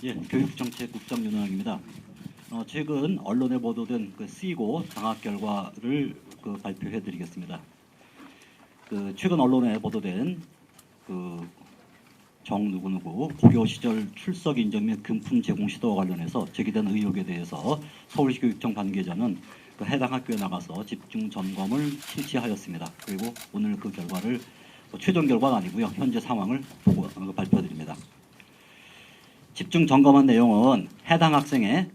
예, 교육정책국장 윤호영입니다. 최근 언론에 보도된 그 C고 장학 결과를 발표해드리겠습니다. 최근 언론에 보도된 정누구누구 고교 시절 출석 인정 및 금품 제공 시도와 관련해서 제기된 의혹에 대해서 서울시 교육청 관계자는 해당 학교에 나가서 집중 점검을 실시하였습니다. 그리고 오늘 그 결과를 최종 결과는 아니고요, 현재 상황을 발표드립니다. 집중 점검한 내용은 해당 학생의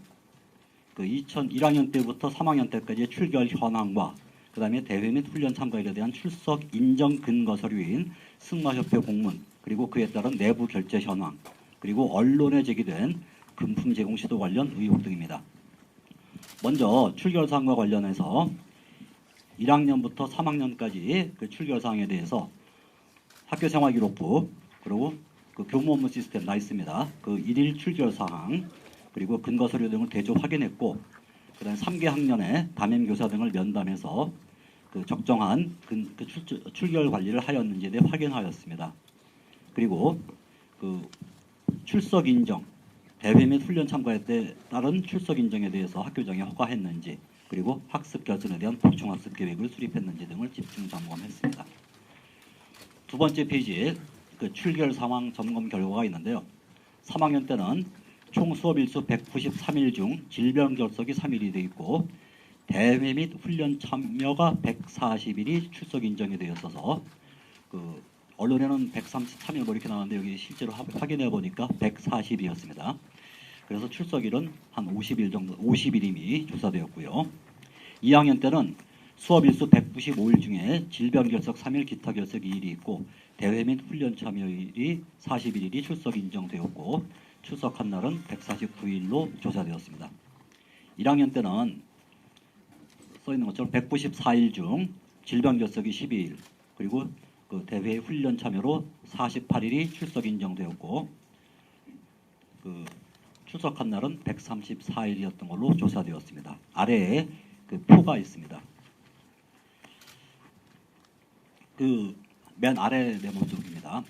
1학년 때부터 3학년 때까지의 출결 현황과 그 다음에 대회 및 훈련 참가일에 대한 출석 인정 근거 서류인 승마협회 공문, 그리고 그에 따른 내부 결제 현황, 그리고 언론에 제기된 금품 제공 시도 관련 의혹 등입니다. 먼저 출결 사항과 관련해서 1학년부터 3학년까지 그 출결 사항에 대해서 학교생활기록부, 그리고 교무 업무 시스템 나 있습니다. 일일 출결 사항, 그리고 근거 서류 등을 대조 확인했고, 그다음 3개 학년의 담임 교사 등을 면담해서 적정한 출결 관리를 하였는지에 대해 확인하였습니다. 그리고 출석 인정, 대회 및 훈련 참가에 따른 출석 인정에 대해서 학교장이 허가했는지, 그리고 학습 결손에 대한 보충 학습 계획을 수립했는지 등을 집중 점검했습니다. 두 번째 페이지에 출결 상황 점검 결과가 있는데요. 3학년 때는 총 수업 일수 193일 중 질병 결석이 3일이 되어 있고, 대회 및 훈련 참여가 140일이 출석 인정이 되었어서 언론에는 133일 이렇게 나왔는데 여기 실제로 확인해 보니까 140이었습니다. 그래서 출석일은 한 50일 정도, 50일임이 조사되었고요. 2학년 때는 수업 일수 195일 중에 질병 결석 3일, 기타 결석 2일이 있고, 대회 및 훈련 참여일이 41일이 출석 인정되었고, 출석한 날은 149일로 조사되었습니다. 1학년 때는 써있는 것처럼 194일 중 질병 결석이 12일, 그리고 대회 훈련 참여로 48일이 출석 인정되었고, 출석한 날은 134일이었던 걸로 조사되었습니다. 아래에 표가 있습니다. 맨 아래 네모 쪽입니다.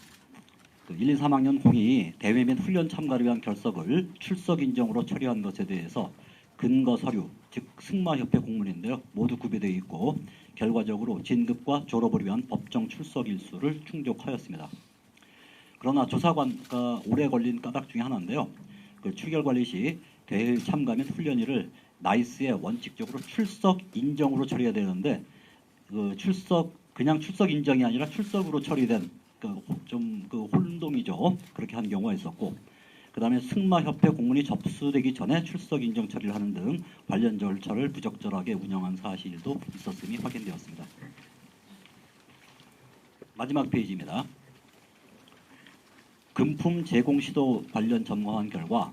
1, 2, 3학년 공이 대회 및 훈련 참가를 위한 결석을 출석 인정으로 처리한 것에 대해서 근거 서류, 즉 승마협회 공문인데요, 모두 구비되어 있고, 결과적으로 진급과 졸업을 위한 법정 출석 일수를 충족하였습니다. 그러나 조사관과 오래 걸린 까닭 중에 하나인데요, 출결 관리 시 대회 참가 및 훈련일을 나이스에 원칙적으로 출석 인정으로 처리해야 되는데, 그냥 출석 인정이 아니라 출석으로 처리된 혼동이죠. 그렇게 한 경우가 있었고, 그 다음에 승마협회 공문이 접수되기 전에 출석 인정 처리를 하는 등 관련 절차를 부적절하게 운영한 사실도 있었음이 확인되었습니다. 마지막 페이지입니다. 금품 제공 시도 관련 점검한 결과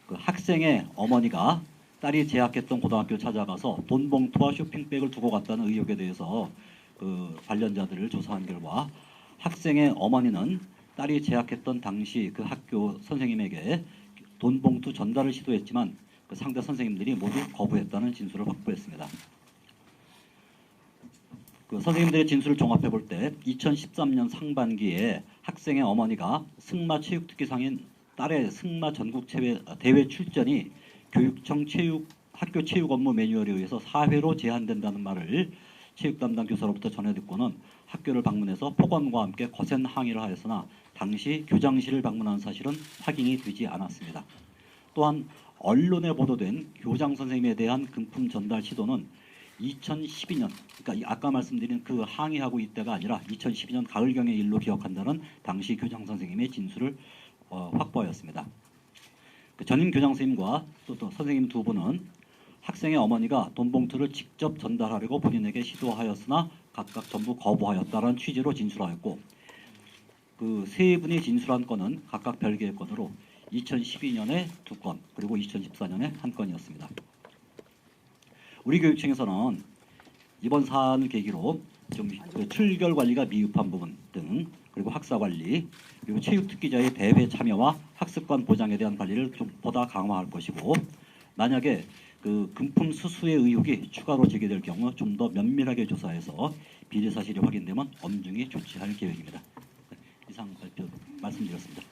학생의 어머니가 딸이 재학했던 고등학교 찾아가서 돈 봉투와 쇼핑백을 두고 갔다는 의혹에 대해서 관련자들을 조사한 결과, 학생의 어머니는 딸이 재학했던 당시 그 학교 선생님에게 돈 봉투 전달을 시도했지만 상대 선생님들이 모두 거부했다는 진술을 확보했습니다. 선생님들의 진술을 종합해 볼 때 2013년 상반기에 학생의 어머니가 승마 체육특기상인 딸의 승마 전국 대회 출전이 교육청 학교 체육 업무 매뉴얼에 의해서 4회로 제한된다는 말을 체육 담당 교사로부터 전해 듣고는 학교를 방문해서 폭언과 함께 거센 항의를 하였으나 당시 교장실을 방문한 사실은 확인이 되지 않았습니다. 또한 언론에 보도된 교장 선생님에 대한 금품 전달 시도는 2012년, 그러니까 아까 말씀드린 항의하고 이때가 아니라 2012년 가을경의 일로 기억한다는 당시 교장 선생님의 진술을 확보하였습니다. 전임 교장 선생님과 또 선생님 두 분은 학생의 어머니가 돈 봉투를 직접 전달하려고 본인에게 시도하였으나 각각 전부 거부하였다는 취지로 진술하였고, 세 분이 진술한 건은 각각 별개의 건으로 2012년에 2건, 그리고 2014년에 1건이었습니다. 우리 교육청에서는 이번 사안을 계기로 좀 출결 관리가 미흡한 부분 등, 그리고 학사 관리, 그리고 체육 특기자의 대회 참여와 학습관 보장에 대한 관리를 좀 보다 강화할 것이고, 만약에 금품 수수의 의혹이 추가로 제기될 경우 좀 더 면밀하게 조사해서 비리 사실이 확인되면 엄중히 조치할 계획입니다. 이상 발표 말씀드렸습니다.